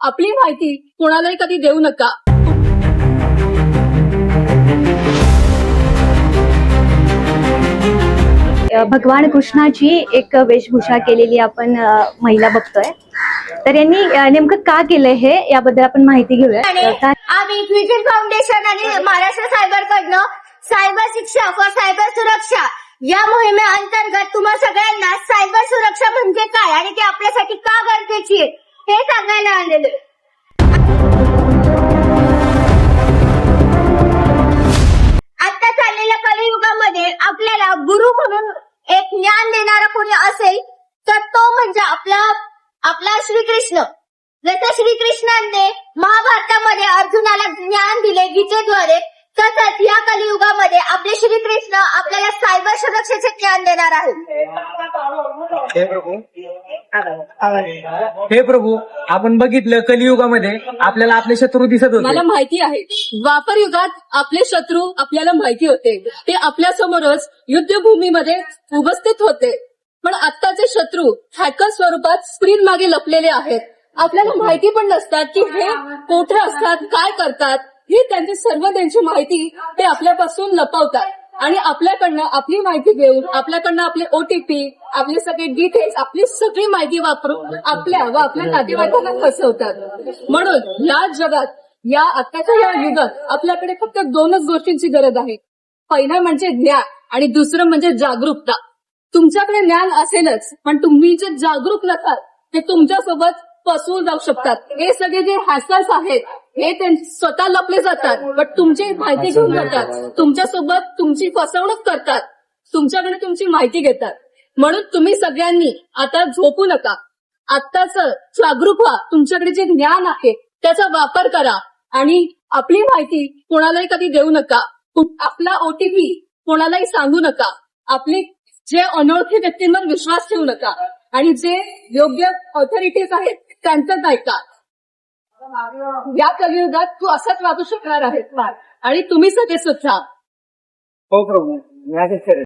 आपली माहिती कोणालाही कधी देऊ नका. भगवान कृष्णाची एक वेशभूषा केलेली आपण महिला बघतोय. तर यांनी नेमकं का केलंय हे याबद्दल आपण माहिती घेऊया. आम्ही ट्विटर फाउंडेशन आणि महाराष्ट्र सायबरकडनं सायबर शिक्षा फॉर सायबर सुरक्षा या मोहिमेअंतर्गत तुम्हा सगळ्यांना सायबर सुरक्षा म्हणजे काय आणि ती आपल्यासाठी का गरजेची आहे हे सांगायला आलेलो आहे. आता चाललेल्या कलियुगामध्ये आपल्याला गुरु म्हणून एक ज्ञान देणारा कोणी असेल तर तो म्हणजे आपला श्रीकृष्ण. जसं श्रीकृष्णाने महाभारतामध्ये अर्जुनाला ज्ञान दिले गीतेद्वारे, तसंच या कलियुगामध्ये आपले श्रीकृष्ण आपल्याला सायबर सुरक्षेचे ज्ञान देणार आहेत. हे प्रभू, आपण बघितलं कलियुगामध्ये आपल्याला आपले शत्रू दिसत मला होते. माहिती आहे, द्वापर युगात आपले शत्रू आपल्याला माहिती होते. ते आपल्या समोरच युद्धभूमीमध्ये उपस्थित होते. पण आत्ताचे शत्रू हॅकर स्वरूपात स्क्रीन मागे लपलेले आहेत. आपल्याला माहिती पण नसतात की हे कुठे असतात, काय करतात. ही त्यांची माहिती ते आपल्यापासून लपवतात आणि आपल्याकडनं आपली माहिती घेऊन आपल्याकडनं आपले OTP, आपले सगळे डिटेल्स, आपली सगळी माहिती वापरून आपल्या व आपल्या नातेवाईकांना फसवतात. म्हणून या जगात, या आत्ताच्या या युगात आपल्याकडे फक्त दोनच गोष्टींची गरज आहे. पहिलं म्हणजे ज्ञान आणि दुसरं म्हणजे जागरूकता. तुमच्याकडे ज्ञान असेलच, पण तुम्ही जे जागरूक नसाल ते तुमच्यासोबत फसवून जाऊ शकतात. हे सगळे जे हॅकर्स आहेत हे स्वतः लपले जातात, पण तुमची माहिती घेऊन जातात, तुमच्यासोबत तुमची फसवणूक करतात, तुमच्याकडे तुमची माहिती घेतात. म्हणून तुम्ही सगळ्यांनी आता झोपू नका. आत्ताच जागरूक व्हा. तुमच्याकडे जे ज्ञान आहे त्याचा वापर करा आणि आपली माहिती कोणालाही कधी देऊ नका. आपला OTP कोणालाही सांगू नका. आपले जे अनोळखी व्यक्तींवर विश्वास ठेवू नका आणि जे योग्य ऑथॉरिटीज आहेत त्यांचंच ऐका. या कलियुगात तू असंच वागू शकणार आहेस आणि तुम्ही सगळे सुद्धा. हो प्रभू, मी असंच करेन.